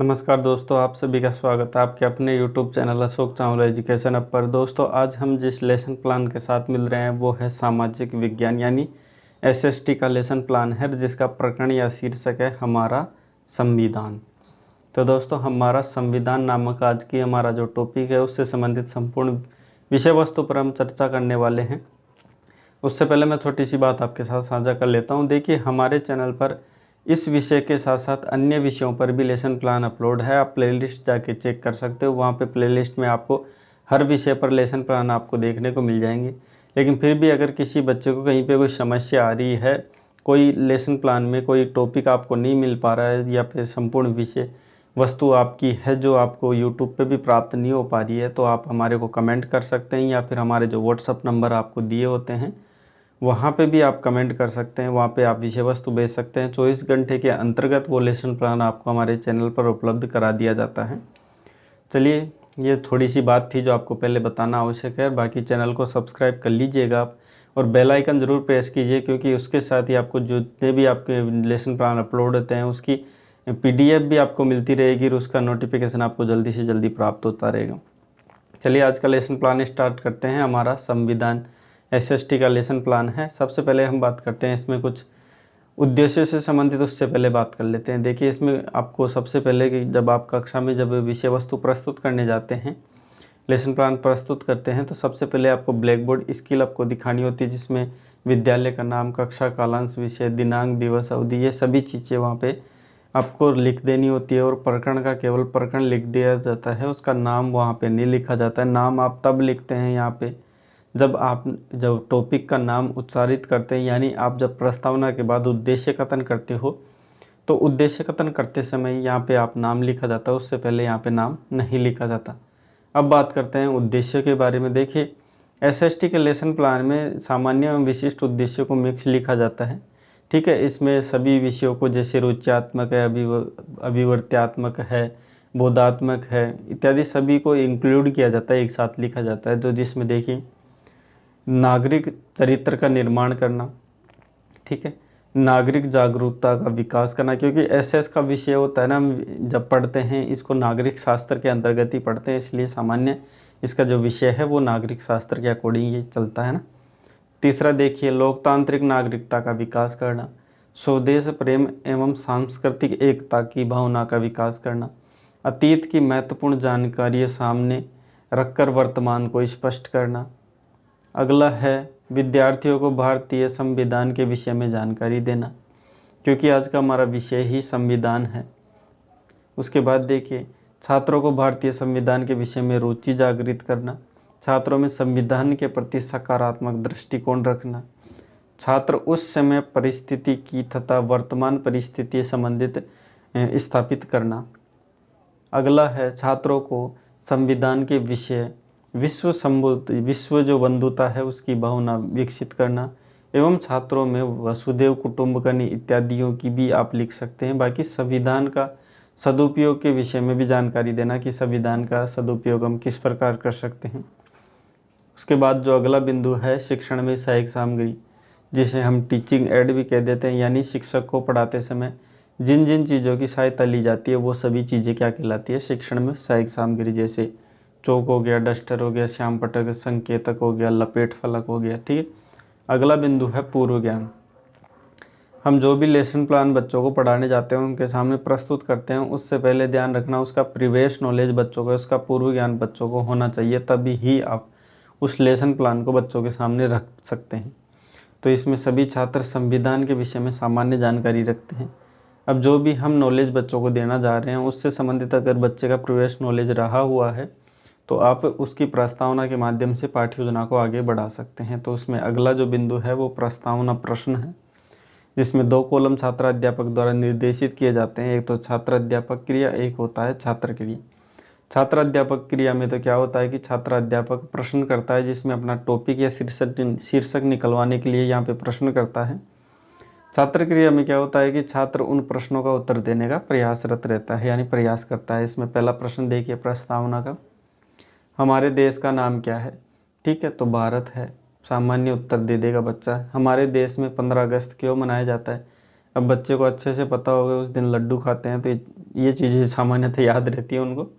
नमस्कार दोस्तों, आप सभी का स्वागत है आपके अपने YouTube channel Ashok Chawla education app पर। दोस्तों, आज हम जिस लेसन प्लान के साथ मिल रहे हैं वो है सामाजिक विज्ञान यानी एसएसटी का लेसन प्लान है, जिसका प्रकरण या शीर्षक है हमारा संविधान। तो दोस्तों, हमारा संविधान नामक आज की हमारा जो टॉपिक है उससे संबंधित संपूर्ण विषय वस्तु पर हम चर्चा करने वाले हैं। उससे पहले मैं छोटी सी बात आपके साथ साझा कर लेता हूँ। देखिए, हमारे चैनल पर इस विषय के साथ साथ अन्य विषयों पर भी लेसन प्लान अपलोड है। आप प्लेलिस्ट जाके चेक कर सकते हो। वहाँ पे प्लेलिस्ट में आपको हर विषय पर लेसन प्लान आपको देखने को मिल जाएंगे। लेकिन फिर भी अगर किसी बच्चे को कहीं पे कोई समस्या आ रही है, कोई लेसन प्लान में कोई टॉपिक आपको नहीं मिल पा रहा है या फिर संपूर्ण विषय वस्तु आपकी है जो आपको यूट्यूब पे भी प्राप्त नहीं हो पा रही है, तो आप हमारे को कमेंट कर सकते हैं या फिर हमारे जो व्हाट्सअप नंबर आपको दिए होते हैं वहाँ पे भी आप कमेंट कर सकते हैं। वहाँ पे आप विषय वस्तु भेज सकते हैं। 24 घंटे के अंतर्गत वो लेसन प्लान आपको हमारे चैनल पर उपलब्ध करा दिया जाता है। चलिए, ये थोड़ी सी बात थी जो आपको पहले बताना आवश्यक है। बाकी चैनल को सब्सक्राइब कर लीजिएगा आप, और बेल आइकन ज़रूर प्रेस कीजिए, क्योंकि उसके साथ ही आपको जितने भी आपके लेसन प्लान अपलोड होते हैं उसकी PDF भी आपको मिलती रहेगी और उसका नोटिफिकेशन आपको जल्दी से जल्दी प्राप्त होता रहेगा। चलिए, आज का लेसन प्लान स्टार्ट करते हैं। हमारा संविधान एसएसटी का लेसन प्लान है। सबसे पहले हम बात करते हैं इसमें कुछ उद्देश्य से संबंधित, उससे पहले बात कर लेते हैं। देखिए, इसमें आपको सबसे पहले कि जब आप कक्षा में जब विषय वस्तु प्रस्तुत करने जाते हैं, लेसन प्लान प्रस्तुत करते हैं, तो सबसे पहले आपको ब्लैक बोर्ड स्किल आपको दिखानी होती है, जिसमें विद्यालय का नाम, कक्षा, कालांश, विषय, दिनांक, दिवस, अवधि, ये सभी चीज़ें वहाँ पे आपको लिख देनी होती है। और प्रकरण का केवल प्रकरण लिख दिया जाता है, उसका नाम वहाँ पे नहीं लिखा जाता है। नाम आप तब लिखते हैं यहाँ पे जब टॉपिक का नाम उच्चारित करते हैं, यानी आप जब प्रस्तावना के बाद उद्देश्य कथन करते हो, तो उद्देश्य कथन करते समय यहाँ पे आप नाम लिखा जाता है, उससे पहले यहाँ पे नाम नहीं लिखा जाता। अब बात करते हैं उद्देश्य के बारे में। देखिए, एसएसटी के लेसन प्लान में सामान्य एवं विशिष्ट उद्देश्यों को मिक्स लिखा जाता है। ठीक है, इसमें सभी विषयों को, जैसे रुच्यात्मक है, अभिवर्त्यात्मक है, बोधात्मक है इत्यादि, सभी को इंक्लूड किया जाता है, एक साथ लिखा जाता है। तो जिसमें देखिए, नागरिक चरित्र का निर्माण करना, ठीक है, नागरिक जागरूकता का विकास करना, क्योंकि एसएस का विषय होता है ना, हम जब पढ़ते हैं इसको नागरिक शास्त्र के अंतर्गत ही पढ़ते हैं, इसलिए सामान्य इसका जो विषय है वो नागरिक शास्त्र के अकॉर्डिंग ये चलता है ना। तीसरा देखिए, लोकतांत्रिक नागरिकता का विकास करना, स्वदेश प्रेम एवं सांस्कृतिक एकता की भावना का विकास करना, अतीत की महत्वपूर्ण जानकारी सामने रखकर वर्तमान को स्पष्ट करना। अगला है विद्यार्थियों को भारतीय संविधान के विषय में जानकारी देना, क्योंकि आज का हमारा विषय ही संविधान है। उसके बाद देखिए, छात्रों को भारतीय संविधान के विषय में रुचि जागृत करना, छात्रों में संविधान के प्रति सकारात्मक दृष्टिकोण रखना, छात्र उस समय परिस्थिति की तथा वर्तमान परिस्थिति संबंधित स्थापित करना। अगला है छात्रों को संविधान के विषय विश्व जो बंधुता है उसकी भावना विकसित करना, एवं छात्रों में वसुदेव कुटुंबकम इत्यादियों की भी आप लिख सकते हैं। बाकी संविधान का सदुपयोग के विषय में भी जानकारी देना कि संविधान का सदुपयोग हम किस प्रकार कर सकते हैं। उसके बाद जो अगला बिंदु है, शिक्षण में सहायक सामग्री, जिसे हम टीचिंग एड भी कह देते हैं, यानी शिक्षक को पढ़ाते समय जिन जिन चीज़ों की सहायता ली जाती है वो सभी चीज़ें क्या कहलाती है, शिक्षण में सहायक सामग्री। जैसे चौक हो गया, डस्टर हो गया, श्याम पटक, संकेतक हो गया, लपेट फलक हो गया। ठीक है, अगला बिंदु है पूर्व ज्ञान। हम जो भी लेसन प्लान बच्चों को पढ़ाने जाते हैं उनके सामने प्रस्तुत करते हैं, उससे पहले ध्यान रखना उसका प्रीवियस नॉलेज बच्चों का, उसका पूर्व ज्ञान बच्चों को होना चाहिए, तभी ही आप उस लेसन प्लान को बच्चों के सामने रख सकते हैं। तो इसमें सभी छात्र संविधान के विषय में सामान्य जानकारी रखते हैं। अब जो भी हम नॉलेज बच्चों को देना जा रहे हैं उससे संबंधित अगर बच्चे का प्रीवियस नॉलेज रहा हुआ है तो आप उसकी प्रस्तावना के माध्यम से पाठ्य योजना को आगे बढ़ा सकते हैं। तो उसमें अगला जो बिंदु है वो प्रस्तावना प्रश्न है, जिसमें 2 कॉलम छात्र अध्यापक द्वारा निर्देशित किए जाते हैं। एक तो छात्र अध्यापक क्रिया, एक होता है छात्र क्रिया। छात्र अध्यापक क्रिया में तो क्या होता है कि छात्र अध्यापक प्रश्न करता है, जिसमें अपना टॉपिक या शीर्षक निकलवाने के लिए यहाँ पे प्रश्न करता है। छात्र क्रिया में क्या होता है कि छात्र उन प्रश्नों का उत्तर देने का प्रयासरत रहता है, यानी प्रयास करता है। इसमें पहला प्रश्न देखिए प्रस्तावना का, हमारे देश का नाम क्या है? ठीक है, तो भारत है, सामान्य उत्तर दे देगा बच्चा। हमारे देश में 15 अगस्त क्यों मनाया जाता है? अब बच्चे को अच्छे से पता होगा, उस दिन लड्डू खाते हैं, तो ये चीज़ें सामान्यतः याद रहती है उनको।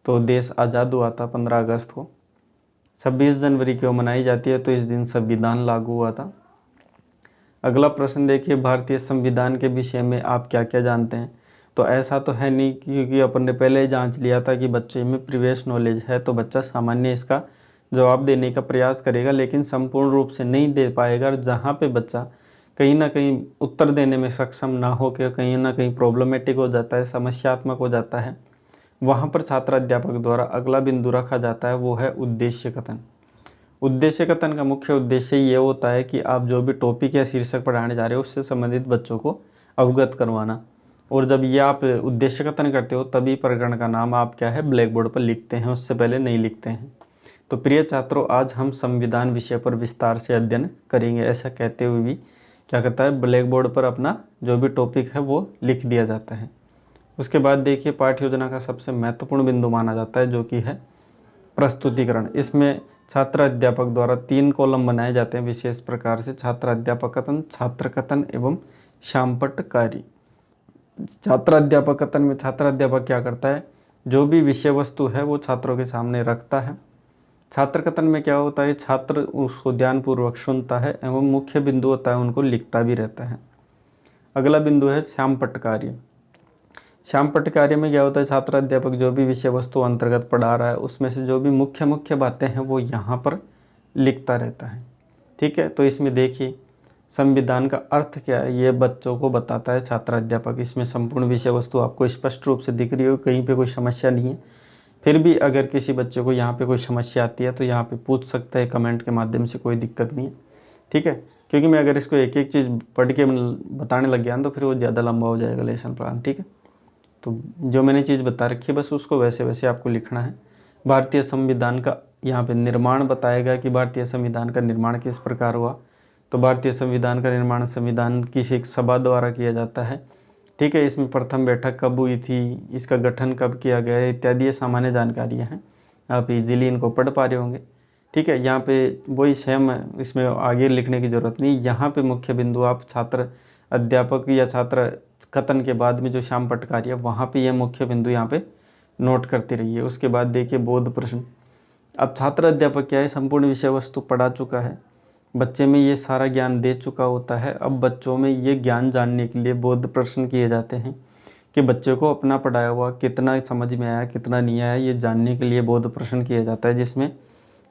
तो देश आज़ाद हुआ था 15 अगस्त को। 26 जनवरी को मनाई जाती है, तो इस दिन संविधान लागू हुआ था। अगला प्रश्न देखिए, भारतीय संविधान के विषय में आप क्या क्या जानते हैं। तो ऐसा तो है नहीं, क्योंकि अपन ने पहले ही जांच लिया था कि बच्चे में प्रीवियस नॉलेज है, तो बच्चा सामान्य इसका जवाब देने का प्रयास करेगा, लेकिन संपूर्ण रूप से नहीं दे पाएगा। और जहाँ पे बच्चा कहीं ना कहीं उत्तर देने में सक्षम ना हो के कहीं ना कहीं प्रॉब्लमेटिक हो जाता है, समस्यात्मक हो जाता है, वहाँ पर छात्र अध्यापक द्वारा अगला बिंदु रखा जाता है, वो है उद्देश्य कथन। उद्देश्य कथन का मुख्य उद्देश्य ये होता है कि आप जो भी टॉपिक या शीर्षक पढ़ाने जा रहे हो उससे संबंधित बच्चों को अवगत करवाना। और जब ये आप उद्देश्य कथन करते हो तभी प्रकरण का नाम आप क्या है ब्लैक बोर्ड पर लिखते हैं, उससे पहले नहीं लिखते हैं। तो प्रिय छात्रों, आज हम संविधान विषय पर विस्तार से अध्ययन करेंगे। ऐसा कहते हुए भी क्या कहता है, ब्लैक बोर्ड पर अपना जो भी टॉपिक है वो लिख दिया जाता है। उसके बाद देखिए, पाठ्य योजना का सबसे महत्वपूर्ण बिंदु माना जाता है जो कि है प्रस्तुतिकरण। इसमें छात्र अध्यापक द्वारा 3 कॉलम बनाए जाते हैं विशेष प्रकार से, छात्र अध्यापक कथन, छात्र कथन एवं शामपट्ट कार्य। छात्र अध्यापक कथन में छात्र अध्यापक क्या करता है, जो भी विषय वस्तु है वो छात्रों के सामने रखता है। छात्र कथन में क्या होता है, छात्र उसको ध्यानपूर्वक सुनता है एवं मुख्य बिंदु होता है उनको लिखता भी रहता है। अगला बिंदु है श्यामपट्ट कार्य। श्यामपट्ट कार्य में क्या होता है, छात्र अध्यापक जो भी विषय वस्तु अंतर्गत पढ़ा रहा है उसमें से जो भी मुख्य मुख्य बातें हैं वो यहाँ पर लिखता रहता है। ठीक है, तो इसमें देखिए संविधान का अर्थ क्या है ये बच्चों को बताता है छात्र अध्यापक। इसमें संपूर्ण विषय वस्तु आपको स्पष्ट रूप से दिख रही हो, कहीं पे कोई समस्या नहीं है। फिर भी अगर किसी बच्चे को यहाँ पे कोई समस्या आती है तो यहाँ पे पूछ सकता है कमेंट के माध्यम से, कोई दिक्कत नहीं है। ठीक है, क्योंकि मैं अगर इसको एक एक चीज़ पढ़ के बताने लग गया तो फिर वो ज़्यादा लंबा हो जाएगा लेसन प्लान। ठीक है, तो जो मैंने चीज़ बता रखी है बस उसको वैसे वैसे आपको लिखना है। भारतीय संविधान का यहाँ पे निर्माण बताएगा कि भारतीय संविधान का निर्माण किस प्रकार हुआ। तो भारतीय संविधान का निर्माण संविधान की एक सभा द्वारा किया जाता है। ठीक है, इसमें प्रथम बैठक कब हुई थी, इसका गठन कब किया गया है, इत्यादि ये सामान्य जानकारियाँ हैं, आप इजीली इनको पढ़ पा रहे होंगे। ठीक है, यहाँ पे वही सेम, इसमें आगे लिखने की ज़रूरत नहीं। यहाँ पे मुख्य बिंदु आप छात्र अध्यापक या छात्र कथन के बाद में जो श्यामपट्ट कार्य है वहाँ पे ये मुख्य बिंदु यहाँ पे नोट करते रहिए। उसके बाद देखिए बोध प्रश्न। अब छात्र अध्यापक क्या है, संपूर्ण विषय वस्तु पढ़ा चुका है, बच्चे में ये सारा ज्ञान दे चुका होता है। अब बच्चों में ये ज्ञान जानने के लिए बोध प्रश्न किए जाते हैं कि बच्चे को अपना पढ़ाया हुआ कितना समझ में आया कितना नहीं आया, ये जानने के लिए बोध प्रश्न किया जाता है, जिसमें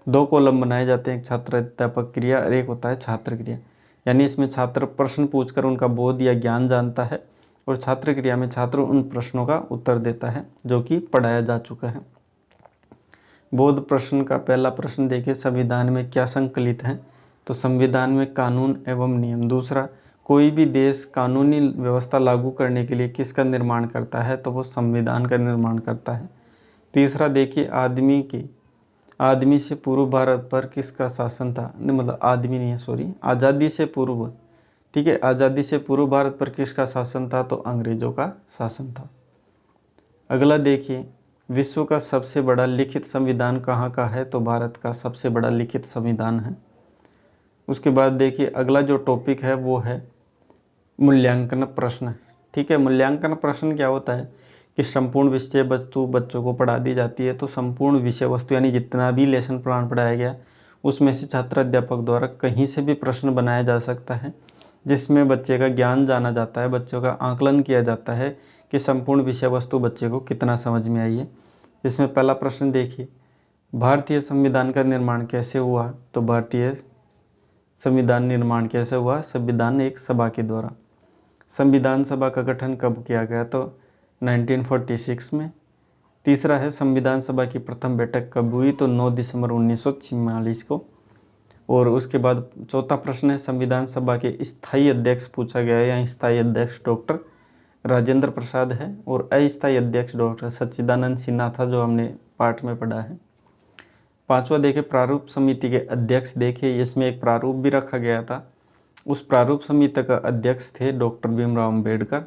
2 कॉलम बनाए जाते हैं, एक छात्र अध्यापक क्रिया और एक होता है छात्र क्रिया। यानी इसमें छात्र प्रश्न पूछकर उनका बोध या ज्ञान जानता है और छात्र क्रिया में छात्र उन प्रश्नों का उत्तर देता है जो कि पढ़ाया जा चुका है। बोध प्रश्न का पहला प्रश्न देखिए, संविधान में क्या संकलित है। तो संविधान में कानून एवं नियम। दूसरा, कोई भी देश कानूनी व्यवस्था लागू करने के लिए किसका निर्माण करता है, तो वो संविधान का निर्माण करता है। तीसरा देखिए, आदमी से पूर्व भारत पर किसका शासन था, मतलब आदमी नहीं है सॉरी, आज़ादी से पूर्व। ठीक है, आज़ादी से पूर्व भारत पर किसका शासन था, तो अंग्रेजों का शासन था। अगला देखिए, विश्व का सबसे बड़ा लिखित संविधान कहाँ का है, तो भारत का सबसे बड़ा लिखित संविधान है। उसके बाद देखिए अगला जो टॉपिक है वो है मूल्यांकन प्रश्न। ठीक है, मूल्यांकन प्रश्न क्या होता है कि संपूर्ण विषय वस्तु बच्चों को पढ़ा दी जाती है, तो संपूर्ण विषय वस्तु यानी जितना भी लेसन प्लान पढ़ाया गया उसमें से छात्र अध्यापक द्वारा कहीं से भी प्रश्न बनाया जा सकता है, जिसमें बच्चे का ज्ञान जाना जाता है, बच्चों का आकलन किया जाता है कि संपूर्ण विषय वस्तु बच्चे को कितना समझ में आई है। इसमें पहला प्रश्न देखिए, भारतीय संविधान का निर्माण कैसे हुआ, तो भारतीय संविधान निर्माण कैसे हुआ, संविधान एक सभा के द्वारा। संविधान सभा का गठन कब किया गया, तो 1946 में। तीसरा है, संविधान सभा की प्रथम बैठक कब हुई, तो 9 दिसंबर 1944 को। और उसके बाद चौथा प्रश्न है, संविधान सभा के स्थायी अध्यक्ष पूछा गया है, यहाँ स्थायी अध्यक्ष डॉक्टर राजेंद्र प्रसाद है और अस्थायी अध्यक्ष डॉक्टर सच्चिदानंद सिन्हा था, जो हमने पाठ में पढ़ा है। पांचवा देखे, प्रारूप समिति के अध्यक्ष देखे, इसमें एक प्रारूप भी रखा गया था, उस प्रारूप समिति का अध्यक्ष थे डॉक्टर भीमराव अम्बेडकर।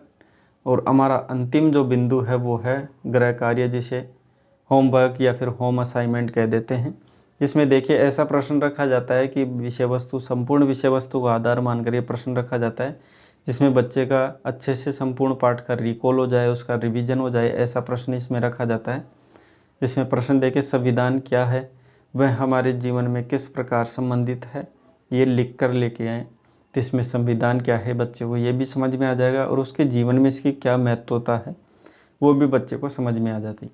और हमारा अंतिम जो बिंदु है वो है गृह कार्य, जिसे होमवर्क या फिर होम असाइनमेंट कह देते हैं। इसमें देखिए ऐसा प्रश्न रखा जाता है कि विषय वस्तु, संपूर्ण विषय वस्तु को आधार मानकर ये प्रश्न रखा जाता है जिसमें बच्चे का अच्छे से संपूर्ण पाठ का रिकॉल हो जाए, उसका रिवीजन हो जाए, ऐसा प्रश्न इसमें रखा जाता है। जिसमें प्रश्न देके संविधान क्या है, वह हमारे जीवन में किस प्रकार संबंधित है, ये लिख कर लेके आएँ। तो इसमें संविधान क्या है बच्चे को ये भी समझ में आ जाएगा और उसके जीवन में इसकी क्या महत्वता है वो भी बच्चे को समझ में आ जाती।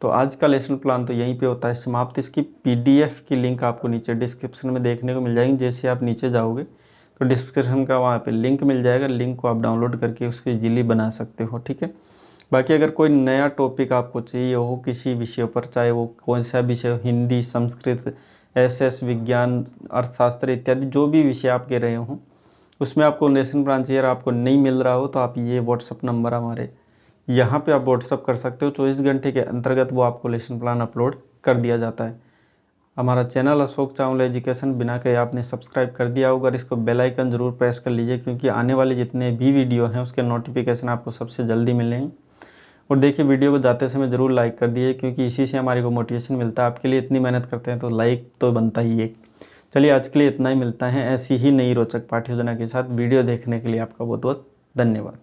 तो आज का लेसन प्लान तो यहीं पे होता है समाप्त। इसकी PDF की लिंक आपको नीचे डिस्क्रिप्शन में देखने को मिल जाएगी। जैसे आप नीचे जाओगे तो डिस्क्रिप्शन का वहाँ पे लिंक मिल जाएगा, लिंक को आप डाउनलोड करके उसको इजीली बना सकते हो, ठीक है। बाकी अगर कोई नया टॉपिक आपको चाहिए हो किसी विषय पर, चाहे वो कौन सा विषय हो, हिंदी, संस्कृत, SS, विज्ञान, अर्थशास्त्र इत्यादि जो भी विषय आप कह रहे हो, उसमें आपको लेसन प्लान चाहिए और आपको नहीं मिल रहा हो तो आप ये व्हाट्सअप नंबर हमारे यहाँ पे आप व्हाट्सअप कर सकते हो। 24 घंटे के अंतर्गत वो आपको लेसन प्लान अपलोड कर दिया जाता है। हमारा चैनल अशोक चावला एजुकेशन बिना कहे आपने सब्सक्राइब कर दिया होगा और इसको बेल आइकन ज़रूर प्रेस कर लीजिए, क्योंकि आने वाले जितने भी वीडियो हैं उसके नोटिफिकेशन आपको सबसे जल्दी मिलेंगे। और देखिए वीडियो को जाते समय ज़रूर लाइक कर दीजिए, क्योंकि इसी से हमारे को मोटिवेशन मिलता है। आपके लिए इतनी मेहनत करते हैं तो लाइक तो बनता ही है। चलिए आज के लिए इतना ही, मिलता है ऐसी ही नई रोचक पाठ्य योजना के साथ। वीडियो देखने के लिए आपका बहुत बहुत धन्यवाद।